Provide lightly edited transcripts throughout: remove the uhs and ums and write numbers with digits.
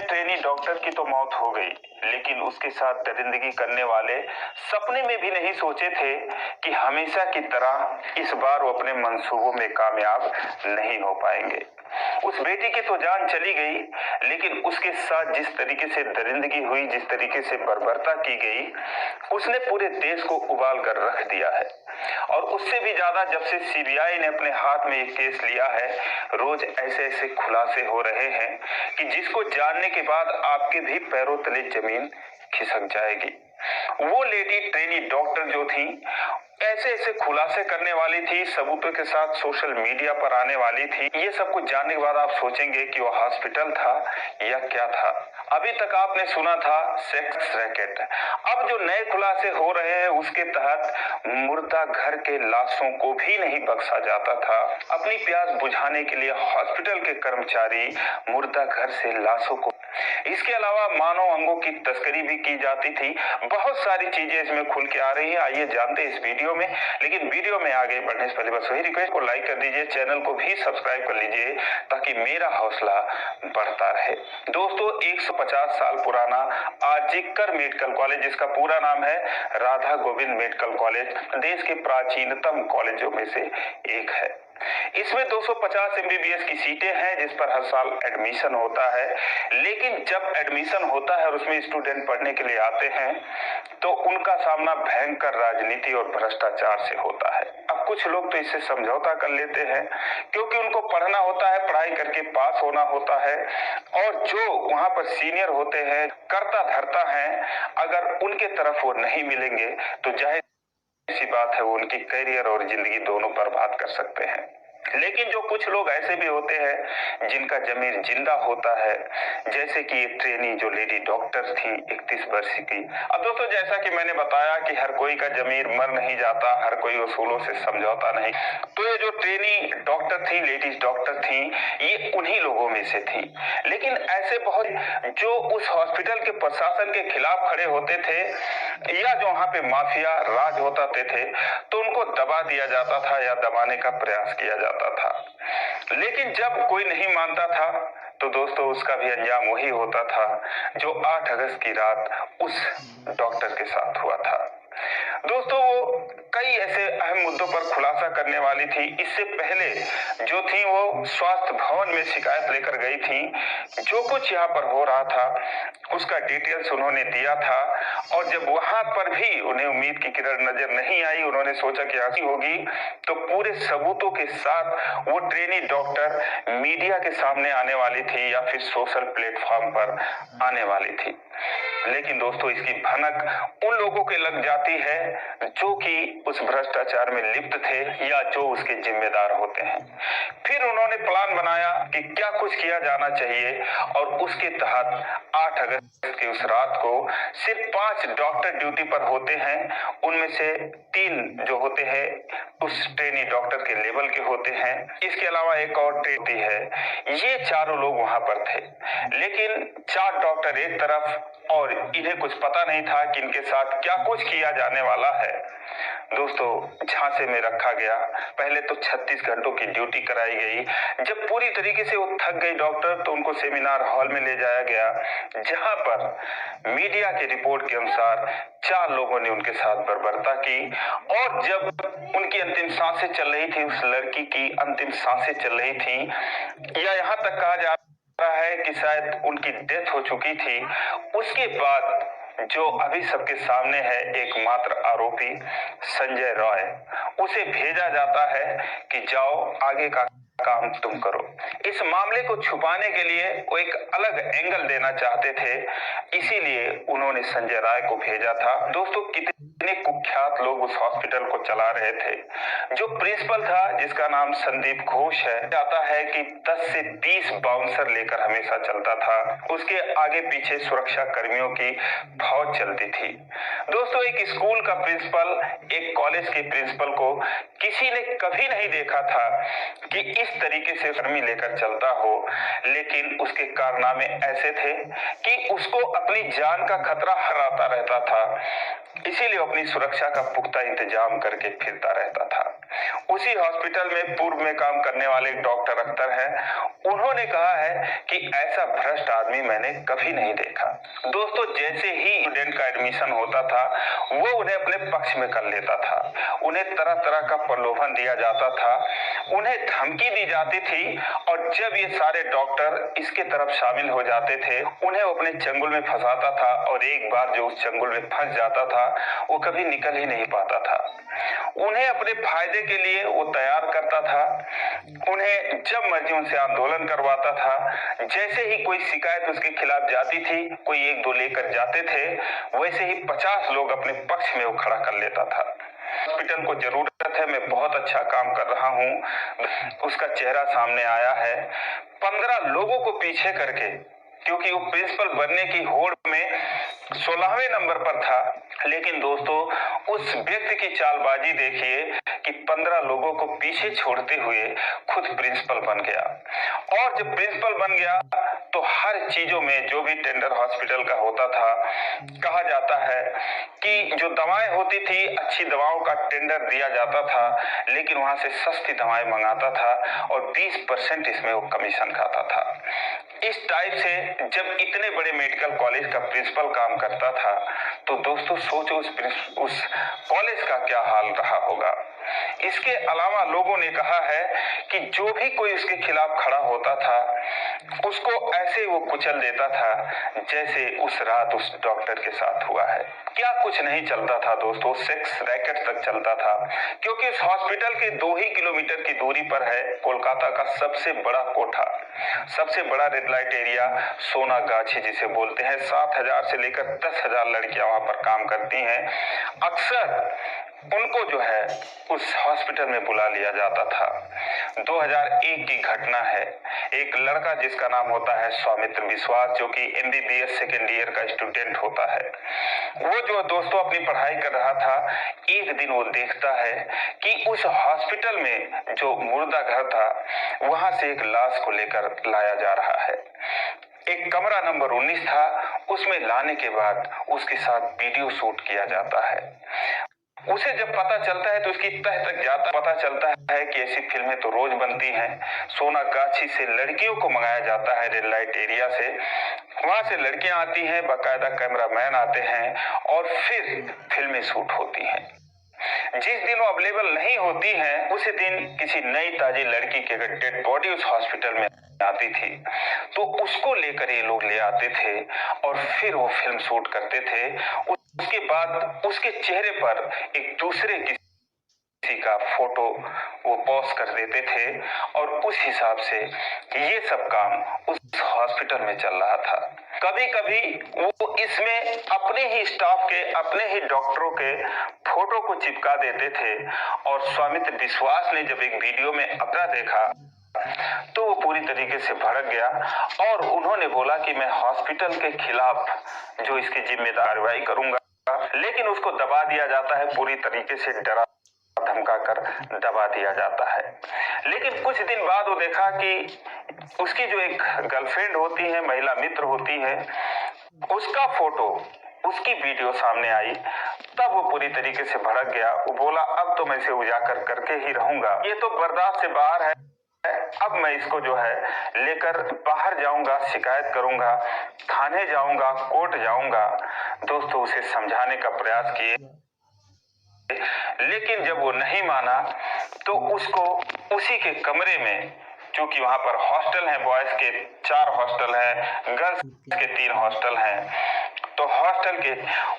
में trainee doctor की तो मौत हो गई, लेकिन उसके साथ दरिंदगी करने वाले सपने में भी नहीं सोचे थे कि हमेशा की तरह इस बार वो अपने मंसूबों में कामयाब नहीं हो पाएंगे। उस बेटी की तो जान चली गई, लेकिन उसके साथ जिस तरीके से दरिंदगी हुई, जिस तरीके से बर्बरता की गई, उसने पूरे देश को उबाल कर रख दिया है। और उससे भी ज्यादा जब से सीबीआई ने अपने हाथ में एक केस लिया है, रोज ऐसे ऐसे खुलासे हो रहे हैं कि जिसको जानने के बाद आपके भी पैरों तले जमीन खिसक जाएगी। वो लेडी ट्रेनी डॉक्टर जो थी, ऐसे ऐसे खुलासे करने वाली थी, सबूतों के साथ सोशल मीडिया पर आने वाली थी। ये सब कुछ जानने के बाद आप सोचेंगे कि वो हॉस्पिटल था या क्या था। अभी तक आपने सुना था सेक्स रैकेट, अब जो नए खुलासे हो रहे हैं उसके तहत मुर्दा घर के लाशों को भी नहीं बख्शा जाता था। अपनी प्यास बुझाने के लिए हॉस्पिटल के कर्मचारी मुर्दा घर से लाशों को, इसके अलावा मानव अंगों की तस्करी भी की जाती थी। बहुत सारी चीजें इसमें खुल के आ रही है, आइए जानते हैं इस वीडियो में। लेकिन वीडियो में आगे बढ़ने से पहले बस वही रिक्वेस्ट को लाइक कर दीजिए, चैनल को भी सब्सक्राइब कर लीजिए ताकि मेरा हौसला बढ़ता रहे। दोस्तों, 150 साल पुराना आरजीकर मेडिकल कॉलेज, जिसका पूरा नाम है राधा गोविंद मेडिकल कॉलेज, देश के प्राचीनतम कॉलेजों में से एक है। इसमें 250 एमबीबीएस की सीटें हैं, जिस पर हर साल एडमिशन होता है। लेकिन जब एडमिशन होता है और उसमें स्टूडेंट पढ़ने के लिए आते हैं तो उनका सामना भयंकर राजनीति और भ्रष्टाचार से होता है। अब कुछ लोग तो इससे समझौता कर लेते हैं, क्योंकि उनको पढ़ना होता है, पढ़ाई करके पास होना होता है, और जो वहां पर सीनियर होते हैं, करता धरता है, अगर उनके तरफ वो नहीं मिलेंगे तो जाहिर सी बात है वो उनकी करियर और जिंदगी दोनों बर्बाद कर सकते हैं। लेकिन जो कुछ लोग ऐसे भी होते हैं जिनका जमीर जिंदा होता है, जैसे कि ये ट्रेनी जो लेडी डॉक्टर थी 31 वर्ष की। अब दोस्तों, जैसा कि मैंने बताया कि हर कोई का जमीर मर नहीं जाता, हर कोई उसूलों से समझौता नहीं। तो ये जो ट्रेनी डॉक्टर थी, लेडीज डॉक्टर थी, ये उन्हीं लोगों में से थी। लेकिन ऐसे बहुत जो उस हॉस्पिटल के प्रशासन के खिलाफ खड़े होते थे, या जो वहां पे माफिया राज होता थे, तो उनको दबा दिया जाता था या दबाने का प्रयास किया जाता था। लेकिन जब कोई नहीं मानता था तो दोस्तों उसका भी अंजाम वही होता था जो 8 अगस्त की रात उस डॉक्टर के साथ हुआ था। दोस्तों, वो कई ऐसे अहम मुद्दों पर खुलासा करने वाली थी। इससे पहले जो थी वो स्वास्थ्य भवन में शिकायत लेकर गई थी। जो कुछ यहाँ पर हो रहा था उसका डिटेल्स उन्होंने दिया था, और जब वहां पर भी उन्हें उम्मीद की किरण नजर नहीं आई, उन्होंने सोचा कि ऐसी होगी, तो पूरे सबूतों के साथ वो ट्रेनी डॉक्टर मीडिया के सामने आने वाली थी या फिर सोशल प्लेटफॉर्म पर आने वाली थी। लेकिन दोस्तों, इसकी भनक उन लोगों के लग जाती है जो कि उस भ्रष्टाचार में लिप्त थे या जो उसके जिम्मेदार होते हैं। फिर उन्होंने प्लान बनाया कि क्या कुछ किया जाना चाहिए, और उसके तहत 8 अगस्त की उस रात को सिर्फ 5 डॉक्टर ड्यूटी पर होते हैं। उनमें से 3 जो होते हैं उस ट्रेनी डॉक्टर के लेवल के होते हैं। इसके अलावा एक और ट्रेनी है। ये चारों लोग वहां पर थे, लेकिन 4 डॉक्टर एक तरफ, और इन्हें कुछ पता नहीं था कि इनके साथ क्या कुछ किया जाने वाला है। दोस्तों, झांसे में रखा गया। पहले तो 36 घंटों की ड्यूटी कराई गई। जब पूरी तरीके से वो थक गई डॉक्टर, तो उनको सेमिनार हॉल में ले जाया गया, जहां पर मीडिया की रिपोर्ट के अनुसार 4 लोगों ने उनके साथ बर्बरता की। और जब उनकी अंतिम सांसें चल रही थी, उस लड़की की अंतिम सांसें चल रही थी, या यहाँ तक कहा जा रहा है कि शायद उनकी डेथ हो चुकी थी, उसके बाद जो अभी सबके सामने है एकमात्र आरोपी संजय रॉय, उसे भेजा जाता है कि जाओ आगे का काम तुम करो। इस मामले को छुपाने के लिए वो एक अलग एंगल देना चाहते थे, इसीलिए उन्होंने संजय राय को भेजा था। दोस्तों, कितने कुख्यात लोग उस हॉस्पिटल को चला रहे थे। जो प्रिंसिपल था, जिसका नाम संदीप घोष है, कहता है कि 10 से 20 बाउंसर लेकर हमेशा चलता था। उसके आगे पीछे सुरक्षा कर्मियों की फौज चलती थी। दोस्तों, एक स्कूल का प्रिंसिपल एक कॉलेज के प्रिंसिपल को किसी ने कभी नहीं देखा था कि इस तरीके से कर्मी लेकर चलता हो। लेकिन उसके कारनामे ऐसे थे कि उसको अपनी जान का खतरा हराता रहता था, इसीलिए अपनी सुरक्षा का पुख्ता इंतजाम करके फिरता रहता था। उसी हॉस्पिटल में पूर्व में काम करने वाले डॉक्टर अख्तर हैं। उन्होंने कहा है कि ऐसा भ्रष्ट आदमी मैंने कभी नहीं देखा। दोस्तों, जैसे ही स्टूडेंट का एडमिशन होता था वो उन्हें अपने पक्ष में कर लेता था, उन्हें तरह तरह का प्रलोभन दिया जाता था, उन्हें धमकी दी जाती थी, और जब ये सारे डॉक्टर इसके तरफ शामिल हो जाते थे उन्हें अपने चंगुल में फंसाता था, और एक बार जो उस चंगुल में फंस जाता था वो कभी निकल ही नहीं पाता था। उन्हें अपने फायदे के लिए वो तैयार करता था, उन्हें जब मर्जी उनसे आंदोलन करवाता था। जैसे ही कोई शिकायत उसके खिलाफ जाती थी, कोई एक दो लेकर जाते थे, वैसे ही 50 लोग अपने पक्ष में वो खड़ा कर लेता था। हॉस्पिटल को जरूरत है, मैं बहुत अच्छा काम कर रहा हूँ, उसका चेहरा सामने आया है 15 लोगों को पीछे करके, क्योंकि वो प्रिंसिपल बनने की होड़ में 16वें नंबर पर था। लेकिन दोस्तों, उस व्यक्ति की चालबाजी देखिए कि 15 लोगों को पीछे छोड़ते हुए खुद प्रिंसिपल बन गया। और जब प्रिंसिपल बन गया तो हर चीजों में जो भी टेंडर हॉस्पिटल का होता था, कहा जाता है कि जो दवाएं होती थी अच्छी दवाओं का टेंडर दिया जाता था, लेकिन वहां से सस्ती दवाएं मंगाता था और 20% इसमें वो कमीशन खाता था। इस टाइप से जब इतने बड़े मेडिकल कॉलेज का प्रिंसिपल काम करता था तो दोस्तों सोचो उस कॉलेज का क्या हाल रहा होगा। इसके अलावा लोगों ने कहा है कि जो भी कोई उसके खिलाफ खड़ा होता था उसको ऐसे वो कुचल देता था जैसे उस रात उस डॉक्टर के साथ हुआ है। क्या कुछ नहीं चलता था दोस्तों, सेक्स रैकेट तक चलता था, क्योंकि उस हॉस्पिटल के 2 ही किलोमीटर की दूरी पर है कोलकाता का सबसे बड़ा कोठा, सबसे बड़ा रेड लाइट एरिया सोनागाछी जिसे बोलते हैं। 7,000 से लेकर 10,000 लड़कियां वहां पर काम करती हैं। अक्सर उनको जो है उस हॉस्पिटल में बुला लिया जाता था। 2001 की घटना है, एक लड़का जिसका नाम होता है सौमित्र विश्वास, जो कि MBBS सेकेंड ईयर का स्टूडेंट होता है, वो जो दोस्तों अपनी पढ़ाई कर रहा था, एक दिन वो देखता है कि उस हॉस्पिटल में जो मुर्दा घर था वहां से एक लाश को लेकर लाया जा रहा है। एक कमरा नंबर 19 था, उसमें लाने के बाद उसके साथ वीडियो शूट किया जाता है। उसे जब पता चलता है तो उसकी तह तक जाता पता चलता है कि ऐसी फिल्में तो रोज बनती हैं। सोनागाछी से लड़कियों को मंगाया जाता है रेड लाइट एरिया से, वहां से लड़कियां आती हैं, बाकायदा कैमरामैन आते हैं और फिर फिल्में शूट होती हैं। जिस दिन वो अवेलेबल नहीं होती हैं उसी दिन किसी नई ताजी लड़की की अगर डेड बॉडी उस हॉस्पिटल में आती थी तो उसको लेकर ये लोग ले आते थे और फिर वो फिल्म शूट करते थे। उसके बाद उसके चेहरे पर एक दूसरे किसी का फोटो वो पोस्ट कर देते थे और उस हिसाब से ये सब काम उस हॉस्पिटल में चल रहा था। कभी कभी वो इसमें अपने ही स्टाफ के, अपने ही डॉक्टरों के फोटो को चिपका देते थे। और सौमित्र विश्वास ने जब एक वीडियो में अपना देखा तो वो पूरी तरीके से भड़क गया और उन्होंने बोला कि मैं हॉस्पिटल के खिलाफ जो इसकी जिम्मेदार कार्रवाई करूंगा, लेकिन उसको दबा दिया जाता है, पूरी तरीके से डरा धमका कर दबा दिया जाता है। लेकिन कुछ दिन बाद वो देखा कि उसकी जो एक गर्लफ्रेंड होती है, महिला मित्र होती है, उसका फोटो, उसकी वीडियो सामने आई, तब वो पूरी तरीके से भड़क गया। वो बोला अब तो मैं इसे उजागर करके ही रहूंगा, ये तो बर्दाश्त से बाहर है, अब मैं इसको जो है लेकर बाहर जाऊंगा, शिकायत करूंगा, थाने जाऊंगा, कोर्ट जाऊंगा। दोस्तों उसे समझाने का प्रयास किए, लेकिन जब वो नहीं माना तो उसको उसी के कमरे में, क्योंकि वहां पर हॉस्टल है, बॉयज के 4 हॉस्टल हैं, गर्ल्स के 3 हॉस्टल हैं, तो हॉस्टल के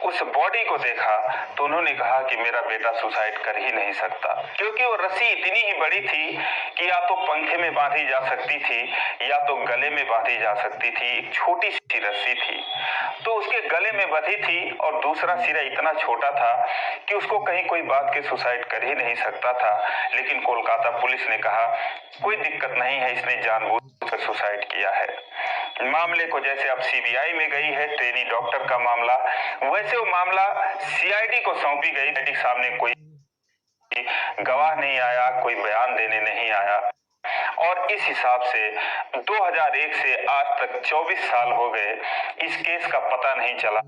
उस बॉडी को देखा तो उन्होंने कहा कि मेरा बेटा सुसाइड कर ही नहीं सकता, क्योंकि वो रस्सी इतनी ही बड़ी थी कि या तो पंखे में बांधी जा सकती थी या तो गले में बांधी जा सकती थी। एक छोटी सी रस्सी थी तो उसके गले में बंधी थी और दूसरा सिरा इतना छोटा था कि उसको कहीं कोई बात के सुसाइड कर ही नहीं सकता था। लेकिन कोलकाता पुलिस ने कहा कोई दिक्कत नहीं है, इसने जानबूझकर सुसाइड किया है। मामले को जैसे अब CBI में गई है ट्रेनी डॉक्टर का मामला, वैसे वो मामला CID को सौंपी गई। CID सामने कोई गवाह नहीं आया, कोई बयान देने नहीं आया और इस हिसाब से 2001 से आज तक 24 साल हो गए, इस केस का पता नहीं चला।